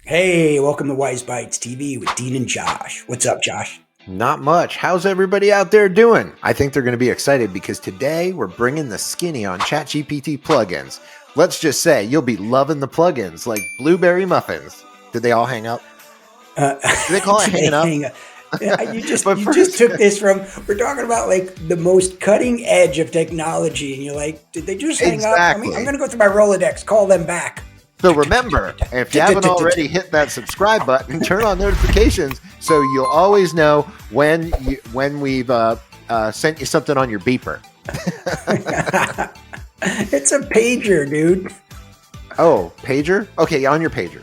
Hey, welcome to Wise Bites TV with Dean and Josh. What's up, Josh? Not much. How's everybody out there doing? I think they're going to be excited because today we're bringing the skinny on ChatGPT plugins. Let's just say you'll be loving the plugins like blueberry muffins. Did they all hang up? Do they call it hanging up? You just took this from, we're talking about like the most cutting edge of technology, and you're like, did they just hang up? I'm going to go through my Rolodex, call them back. So remember, if you haven't already hit that subscribe button, turn on notifications so you'll always know when we've sent you something on your beeper. It's a pager, dude. Oh, pager? Okay, on your pager.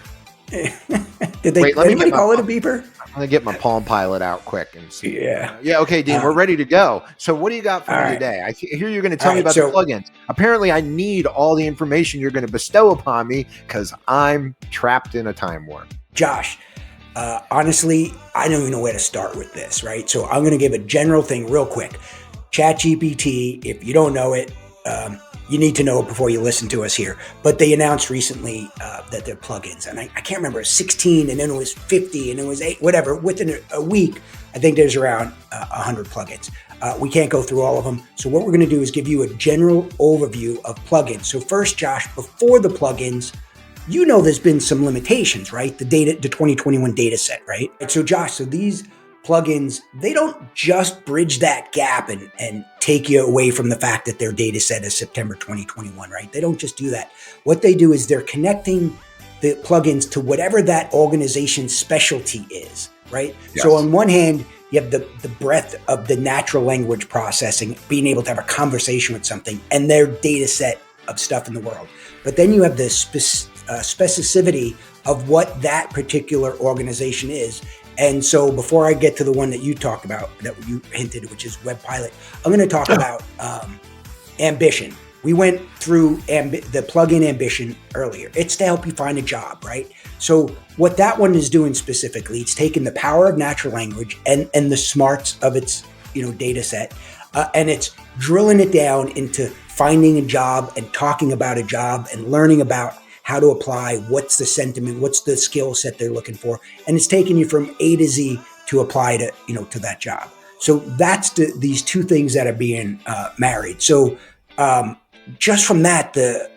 Did anybody call it a beeper? I'm going to get my Palm Pilot out quick and see. Yeah. Yeah, okay, Dean, we're ready to go. So what do you got for me today? I hear you're going to tell me about the plugins. Apparently, I need all the information you're going to bestow upon me because I'm trapped in a time warp. Josh, honestly, I don't even know where to start with this, right? So I'm going to give a general thing real quick. ChatGPT, if you don't know it, you need to know it before you listen to us here. But they announced recently that they're plugins. And I can't remember, it was 16 and then it was 50 and it was 8, whatever. Within a week, I think there's around 100 plugins. We can't go through all of them. So what we're going to do is give you a general overview of plugins. So first, Josh, before the plugins, you know there's been some limitations, right? The 2021 data set, right? And so Josh, these plugins, they don't just bridge that gap and take you away from the fact that their data set is September 2021, right? They don't just do that. What they do is they're connecting the plugins to whatever that organization's specialty is, right? Yes. So on one hand, you have the breadth of the natural language processing, being able to have a conversation with something and their data set of stuff in the world. But then you have the specificity of what that particular organization is. And so before I get to the one that you talked about, that you hinted, which is Web Pilot, I'm going to talk about Ambition. We went through the plugin Ambition earlier. It's to help you find a job, right? So what that one is doing specifically, it's taking the power of natural language and the smarts of its data set, and it's drilling it down into finding a job and talking about a job and learning about how to apply, what's the sentiment, what's the skill set they're looking for. And it's taking you from A to Z to apply to, to that job. So that's these two things that are being married. So just from that, the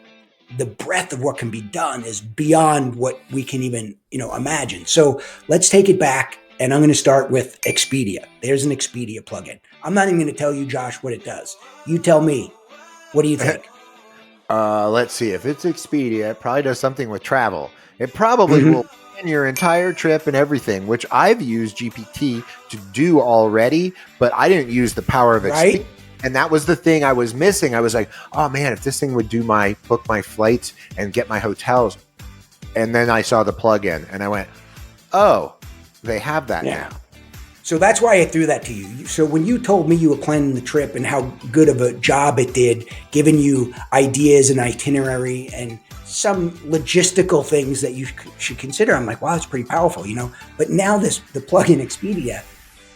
breadth of what can be done is beyond what we can even, imagine. So let's take it back. And I'm going to start with Expedia. There's an Expedia plugin. I'm not even going to tell you, Josh, what it does. You tell me. What do you think? Let's see. If it's Expedia, it probably does something with travel. It probably will plan your entire trip and everything, which I've used GPT to do already, but I didn't use the power of Expedia. Right? And that was the thing I was missing. I was like, oh man, if this thing would book my flights and get my hotels. And then I saw the plugin and I went, oh, they have that now. So that's why I threw that to you. So when you told me you were planning the trip and how good of a job it did, giving you ideas and itinerary and some logistical things that you should consider, I'm like, wow, it's pretty powerful, But now the plugin Expedia,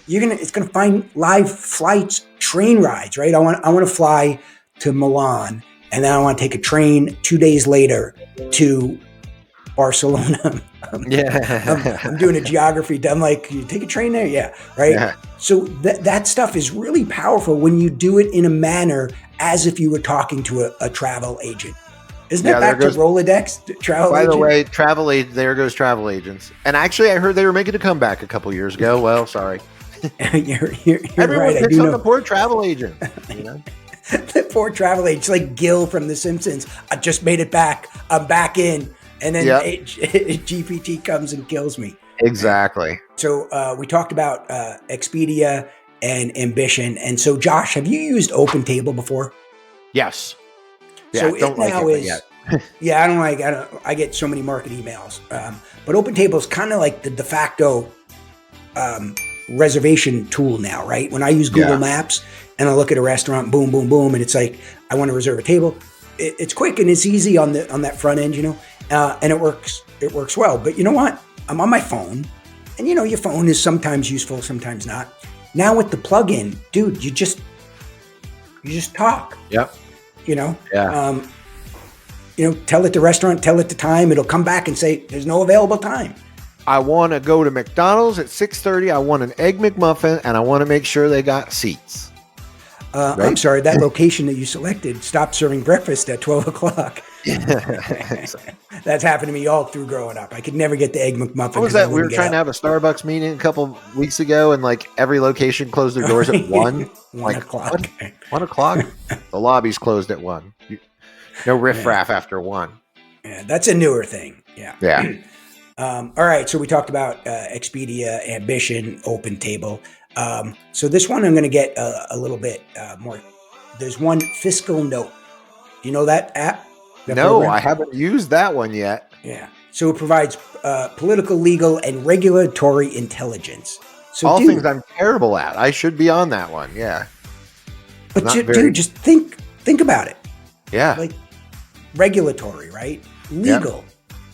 it's gonna find live flights, train rides, right? I want to fly to Milan, and then I want to take a train 2 days later to Barcelona. I'm doing a geography. I'm like, you take a train there? Yeah. Right. Yeah. So that stuff is really powerful when you do it in a manner as if you were talking to a travel agent. Isn't that back to Rolodex? Travel By agent? the way, there goes travel agents. And actually, I heard they were making a comeback a couple years ago. Well, sorry. you're Everyone right. picks on the poor travel agent. The poor travel agent. It's like Gil from The Simpsons. I just made it back. I'm back in. And then GPT comes and kills me. Exactly. So we talked about Expedia and Ambition. And so, Josh, have you used OpenTable before? Yes. Yeah, so it now is. Yeah, I get so many market emails. But OpenTable is kind of like the de facto reservation tool now, right? When I use Google Maps and I look at a restaurant, boom, boom, boom, and it's like, I want to reserve a table. It's quick and it's easy on that front end, and it works well. But you know what? I'm on my phone, and your phone is sometimes useful, sometimes not. Now with the plugin, dude, You just talk. Yep. You know, Yeah. Tell it the restaurant, tell it the time. It'll come back and say there's no available time. I want to go to McDonald's at 6:30. I want an egg McMuffin, and I want to make sure they got seats. I'm Right? sorry, that location that you selected stopped serving breakfast at 12 o'clock. That's happened to me all through growing up. I could never get the egg McMuffin. What was 'cause I that? We were wouldn't get trying to up. have a Starbucks meeting a couple weeks ago, and like every location closed their doors at 1. 1 o'clock. What? 1 o'clock? The lobby's closed at 1. No riffraff after 1. Yeah, that's a newer thing. Yeah. Yeah. All right. So we talked about Expedia, Ambition, OpenTable. So this one I'm going to get a little bit more. There's one Fiscal Note. Do you know that app? That No, program? I haven't used that one yet. Yeah. So it provides political, legal, and regulatory intelligence. So, All dude, things I'm terrible at. I should be on that one. Yeah. but not dude, very- just think about it. Yeah. Like regulatory, right? Legal.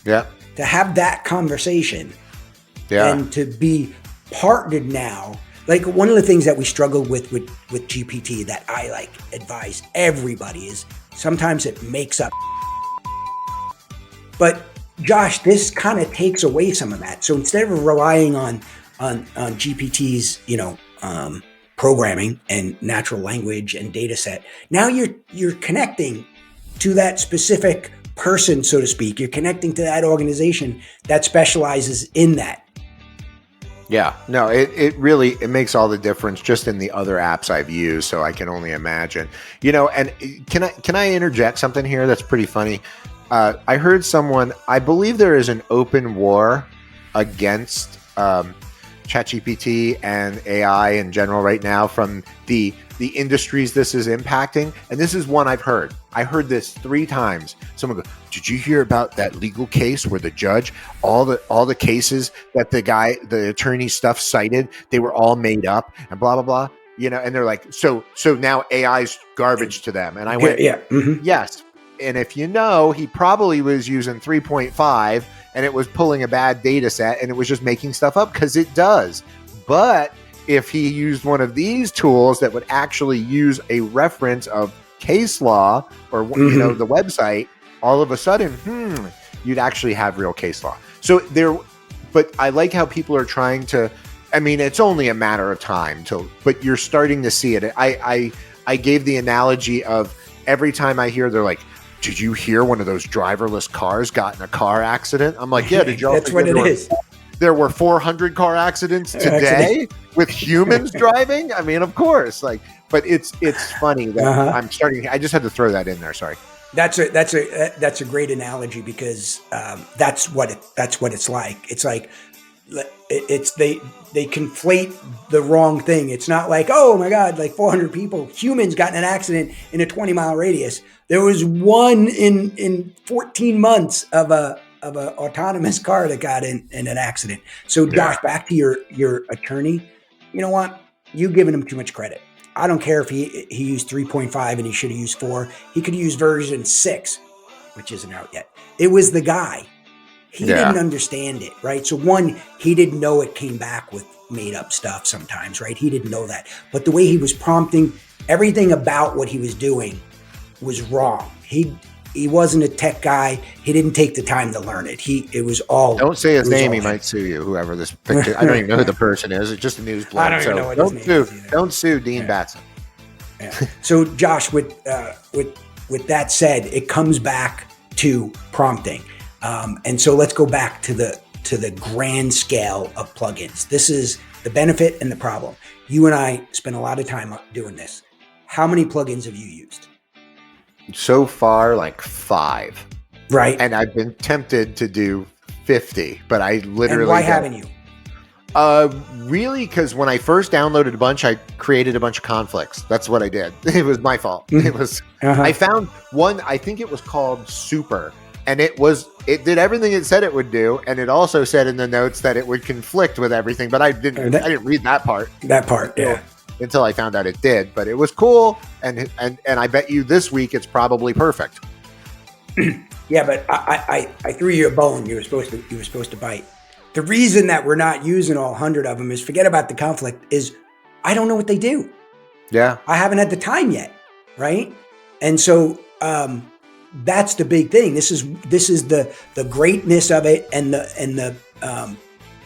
Yeah. To have that conversation Yeah. and to be partnered now. Like one of the things that we struggle with GPT that I like advise everybody is sometimes it makes up. But Josh, this kind of takes away some of that. So instead of relying on GPT's, programming and natural language and data set, now you're connecting to that specific person, so to speak. You're connecting to that organization that specializes in that. Yeah, no, it really makes all the difference just in the other apps I've used. So I can only imagine, and can I interject something here that's pretty funny? I heard someone, I believe there is an open war against ChatGPT and AI in general right now from the industries this is impacting. And this is one I've heard. I heard this 3 times. Someone goes, "Did you hear about that legal case where the judge, all the cases that the attorney stuff cited, they were all made up and blah, blah, blah." And they're like, so now AI's garbage to them. And I went, Yeah. Mm-hmm. yes. And if he probably was using 3.5 and it was pulling a bad data set and it was just making stuff up because it does. But if he used one of these tools that would actually use a reference of case law or the website, all of a sudden, you'd actually have real case law. But I like how people are trying to. I mean, it's only a matter of time but you're starting to see it. I gave the analogy of every time I hear, they're like, "Did you hear one of those driverless cars got in a car accident?" I'm like, "Yeah, did y'all?" That's what it is. There were 400 car accidents today with humans driving. I mean, of course, but it's funny that I'm starting. I just had to throw that in there. Sorry. That's a great analogy because that's what it's like. It's like they conflate the wrong thing. It's not like, oh my God, like 400 humans got in an accident in a 20-mile radius. There was one in 14 months of a autonomous car that got in an accident. So Josh, back to your attorney. You know what? You've given him too much credit. I don't care if he used 3.5 and he should have used 4. He could use version 6, which isn't out yet. It was the guy. He didn't understand it, right? So one, he didn't know it came back with made up stuff sometimes, right? He didn't know that. But the way he was prompting, everything about what he was doing was wrong. He wasn't a tech guy. He didn't take the time to learn it. It was all. Don't say his name. He might sue you. Whoever this picture. I don't even know who the person is. It's just a news blog. I don't even know what his name is either. Don't sue Dean Batson. Yeah. So Josh, with that said, it comes back to prompting, and so let's go back to the grand scale of plugins. This is the benefit and the problem. You and I spent a lot of time doing this. How many plugins have you used? So far, like 5. Right. And I've been tempted to do 50, but I literally. And why haven't you? Really, because when I first downloaded a bunch, I created a bunch of conflicts. That's what I did. It was my fault. It was. I found one. I think it was called Super, and it did everything it said it would do, and it also said in the notes that it would conflict with everything. But I didn't read that part. That part, yeah. Until I found out it did, but it was cool, and I bet you this week it's probably perfect. Yeah, but I threw you a bone. You were supposed to bite. The reason that we're not using all 100 of them is, forget about the conflict, is I don't know what they do. Yeah, I haven't had the time yet. right? And so that's the big thing. This is the greatness of it, and the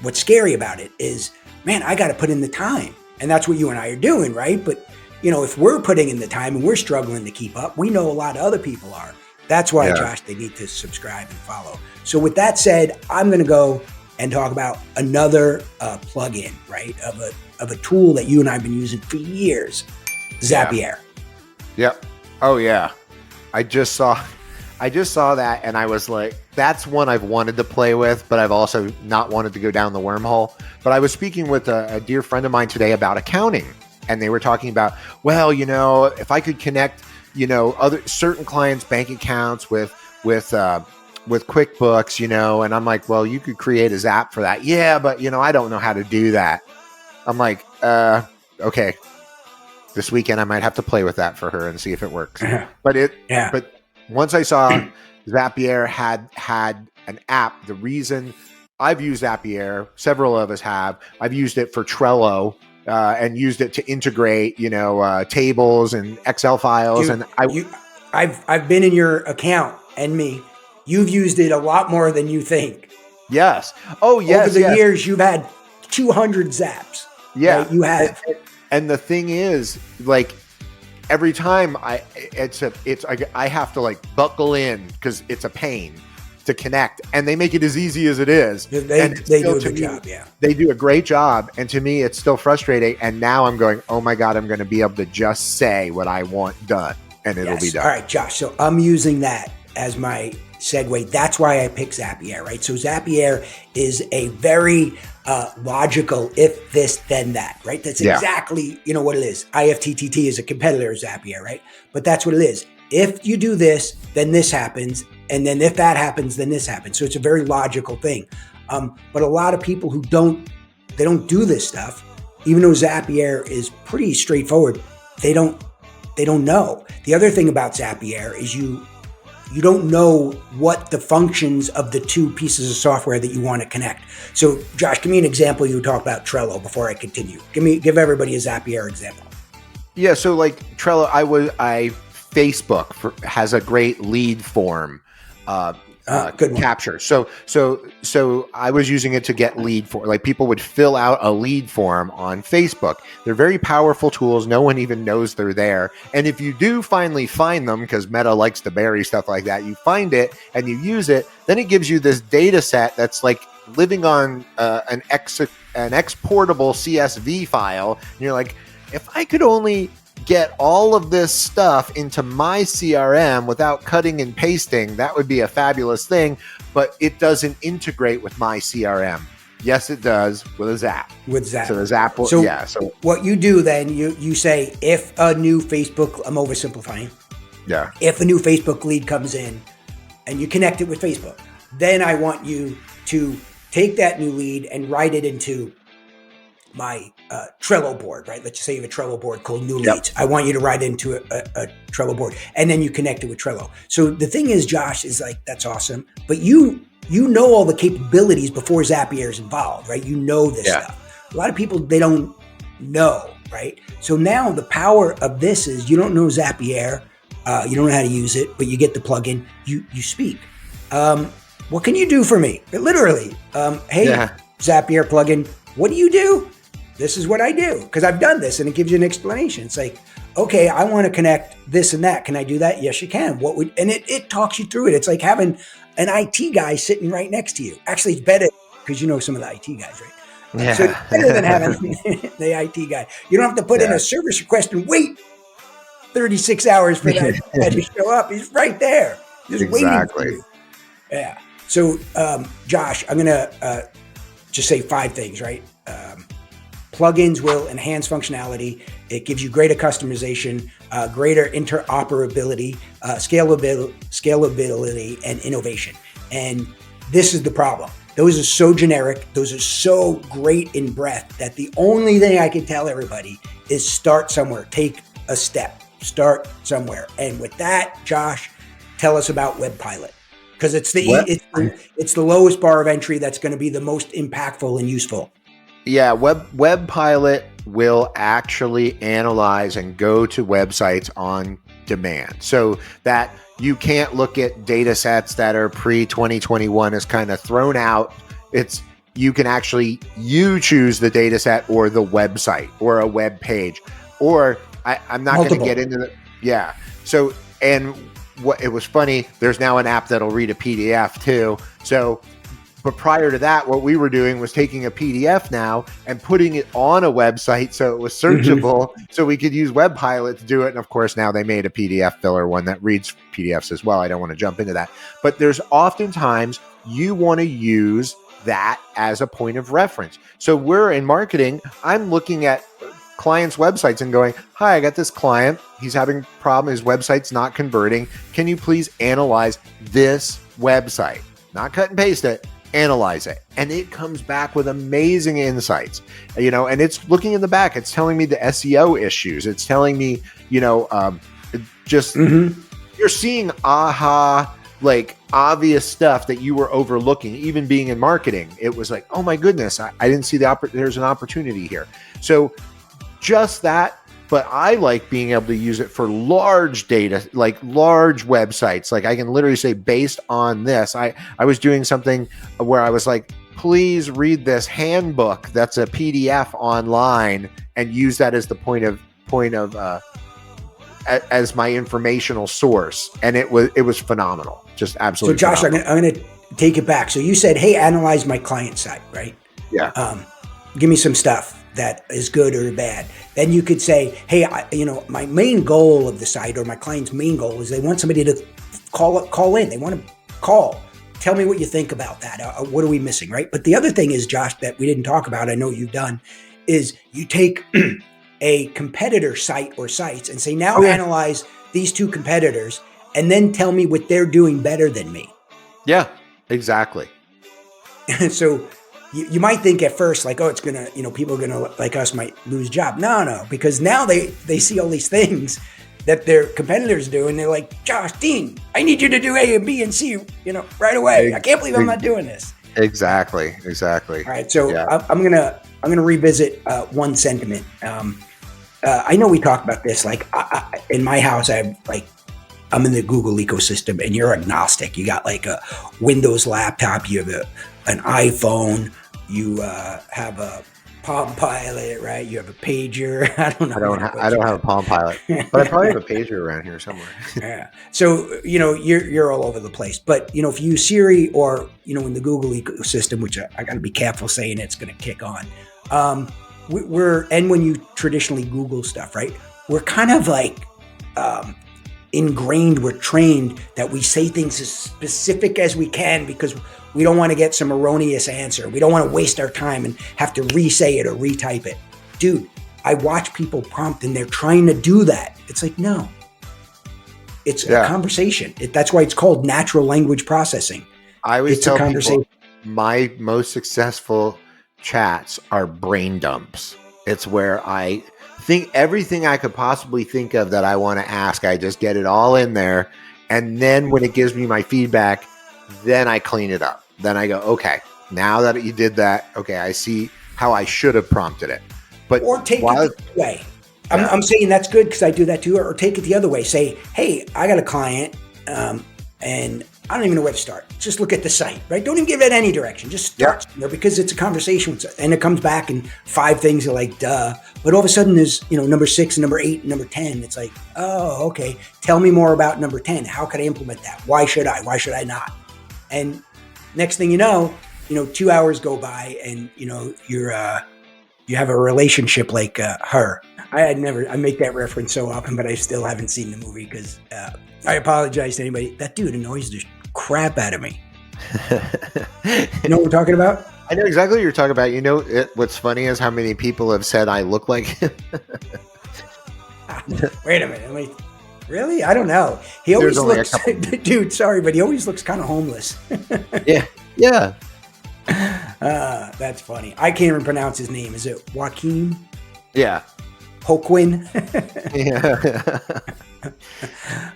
what's scary about it is, man, I got to put in the time, and that's what you and I are doing, right? But if we're putting in the time and we're struggling to keep up, we know a lot of other people are. That's why, Yeah. Josh, they need to subscribe and follow. So with that said, I'm going to go and talk about another plugin, right, of a tool that you and I have been using for years, Zapier. Yep. Oh yeah. I just saw that and I was like, that's one I've wanted to play with, but I've also not wanted to go down the wormhole. But I was speaking with a dear friend of mine today about accounting, and they were talking about, well, if I could connect, other certain clients' bank accounts with QuickBooks, and I'm like, well, you could create a Zap for that. Yeah, but I don't know how to do that. I'm like, okay. This weekend I might have to play with that for her and see if it works. But once I saw Zapier had an app, the reason I've used Zapier, several of us have, I've used it for Trello and used it to integrate, tables and Excel files. Dude, And I've been in your account, and you've used it a lot more than you think. Yes. Oh, yes. Over the years, you've had 200 Zaps. Yeah. Right? You have. And the thing is, like, every time I have to like buckle in because it's a pain to connect, and they make it as easy as it is. They do a good job. Yeah, they do a great job, and to me, it's still frustrating. And now I'm going, oh my god, I'm going to be able to just say what I want done, and it'll be done. All right, Josh. So I'm using that as my segue. That's why I picked Zapier, right? So Zapier is a very logical if this then that, right? That's exactly what it is. IFTTT is a competitor of Zapier, right? But that's what it is. If you do this, then this happens, and then if that happens, then this happens. So it's a very logical thing. But a lot of people who don't do this stuff, even though Zapier is pretty straightforward, they don't know. The other thing about Zapier is you don't know what the functions of the two pieces of software that you want to connect. So, Josh, give me an example. You talk about Trello before I continue. Give everybody a Zapier example. Yeah, so like Trello, Facebook has a great lead form good capture. So I was using it to get lead form. Like, people would fill out a lead form on Facebook. They're very powerful tools. No one even knows they're there. And if you do finally find them, because Meta likes to bury stuff like that, you find it and you use it, then it gives you this data set that's like living on an exportable CSV file. And you're like, if I could only get all of this stuff into my CRM without cutting and pasting, that would be a fabulous thing, but it doesn't integrate with my CRM. Yes, it does with a Zap. So the Zap will, So what you do then, you say, if a new Facebook, I'm oversimplifying. Yeah. If a new Facebook lead comes in and you connect it with Facebook, then I want you to take that new lead and write it into my Trello board, right? Let's just say you have a Trello board called New Leads. I want you to write into a Trello board, and then you connect it with Trello. So the thing is, Josh, is like, that's awesome, but you know all the capabilities before Zapier is involved, right? You know this stuff. A lot of people, they don't know, right? So now the power of this is, you don't know Zapier, you don't know how to use it, but you get the plugin, you speak. What can you do for me? Literally, hey, Zapier plugin, what do you do? This is what I do, because I've done this, and it gives you an explanation. It's like, okay, I want to connect this and that. Can I do that? Yes, you can. And it talks you through it. It's like having an IT guy sitting right next to you. Actually, it's better because you know some of the IT guys, right? Yeah. So it's better than having the IT guy. You don't have to put in a service request and wait 36 hours for that guy to show up. He's right there, just waiting for you. Yeah. So, Josh, I'm going to just say 5 things, right? Plugins will enhance functionality. It gives you greater customization, greater interoperability, scalability, and innovation. And this is the problem. Those are so generic. Those are so great in breadth that the only thing I can tell everybody is start somewhere. Take a step. Start somewhere. And with that, Josh, tell us about WebPilot, because it's the lowest bar of entry that's going to be the most impactful and useful. Yeah, WebPilot will actually analyze and go to websites on demand, so that you can't look at data sets that are pre-2021 as kind of thrown out. It's you can actually choose the data set or the website or a web page, or I'm not going to get into the So, and what it was funny, there's now an app that'll read a PDF too. So, but prior to that, what we were doing was taking a PDF now and putting it on a website so it was searchable, so we could use WebPilot to do it. And of course, now they made a PDF filler one that reads PDFs as well. I don't want to jump into that, but there's oftentimes you want to use that as a point of reference. So we're in marketing. I'm looking at clients' websites and going, hi, I got this client. He's having a problem. His website's not converting. Can you please analyze this website? Not cut and paste it, analyze it. And it comes back with amazing insights, and it's looking in the back. It's telling me the SEO issues. It's telling me, you're seeing like obvious stuff that you were overlooking, even being in marketing. It was like, oh my goodness, I didn't see there's an opportunity here. So just that, but I like being able to use it for large data, like large websites. Like I can literally say, based on this, I was doing something where I was like, please read this handbook that's a PDF online and use that as the point of as my informational source. And it was phenomenal. Just absolutely. So Josh, phenomenal. I'm going to take it back. So you said, hey, analyze my client site, right? Yeah. Give me some stuff that is good or bad. Then you could say, hey, my main goal of the site, or my client's main goal, is they want somebody to call in. They want to call. Tell me what you think about that. What are we missing, right? But the other thing is, Josh, that we didn't talk about, I know you've done, is you take a competitor site or sites and say, now analyze these two competitors and then tell me what they're doing better than me. Yeah, exactly. So you might think at first, like, oh, it's going to, people are going to, like us, might lose job. No, because now they see all these things that their competitors do, and they're like, Josh, Dean, I need you to do A and B and C, right away. I can't believe I'm not doing this. Exactly. All right, so I'm gonna revisit one sentiment. I know we talked about this. Like in my house, I'm in the Google ecosystem, and you're agnostic. You got like a Windows laptop, you have an iPhone, you have a Palm Pilot, right? You have a pager. I don't know. I don't have a Palm Pilot, but I probably have a pager around here somewhere. Yeah. So you're all over the place. But if you use Siri or in the Google ecosystem, which I got to be careful saying it's going to kick on. And when you traditionally Google stuff, right? We're kind of like ingrained. We're trained that we say things as specific as we can because we don't want to get some erroneous answer. We don't want to waste our time and have to re-say it or retype it. Dude, I watch people prompt and they're trying to do that. It's like, no. It's a conversation. That's why it's called natural language processing. I always tell people my most successful chats are brain dumps. It's where I think everything I could possibly think of that I want to ask, I just get it all in there. And then when it gives me my feedback, then I clean it up. Then I go, okay, now that you did that, okay, I see how I should have prompted it. But or take it the other way. I'm saying that's good because I do that too. Or take it the other way. Say, hey, I got a client and I don't even know where to start. Just look at the site, right? Don't even give it any direction. Just start there because it's a conversation. And it comes back and 5 things are like, duh. But all of a sudden there's, number 6 and number 8 and number 10. It's like, oh, okay. Tell me more about number 10. How could I implement that? Why should I? Why should I not? And next thing you know, 2 hours go by and, you have a relationship like her. I make that reference so often, but I still haven't seen the movie because I apologize to anybody. That dude annoys the crap out of me. You know what we're talking about? I know exactly what you're talking about. What's funny is how many people have said I look like him. Wait a minute. Really? I don't know. He always looks, dude, sorry, but he always looks kind of homeless. Yeah. That's funny. I can't even pronounce his name. Is it Joaquin? Yeah. Hoquin?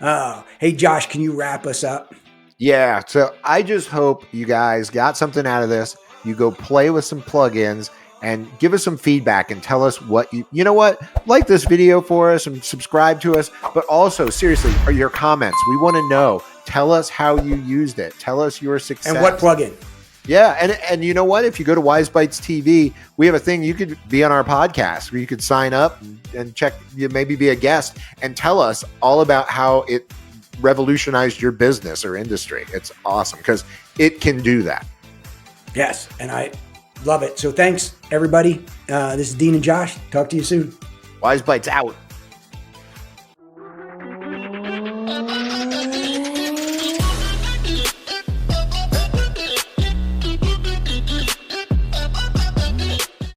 Yeah. Hey, Josh, can you wrap us up? Yeah. So I just hope you guys got something out of this. You go play with some plugins and give us some feedback and tell us what you know what, like this video for us and subscribe to us, but also seriously, are your comments. We want to know. Tell us how you used it. Tell us your success. And what plugin. Yeah, and you know what? If you go to Wise Bites TV, we have a thing. You could be on our podcast where you could sign up and check. You maybe be a guest and tell us all about how it revolutionized your business or industry. It's awesome because it can do that. Yes, and I love it. So thanks, everybody. This is Dean and Josh. Talk to you soon. Wise Bites out.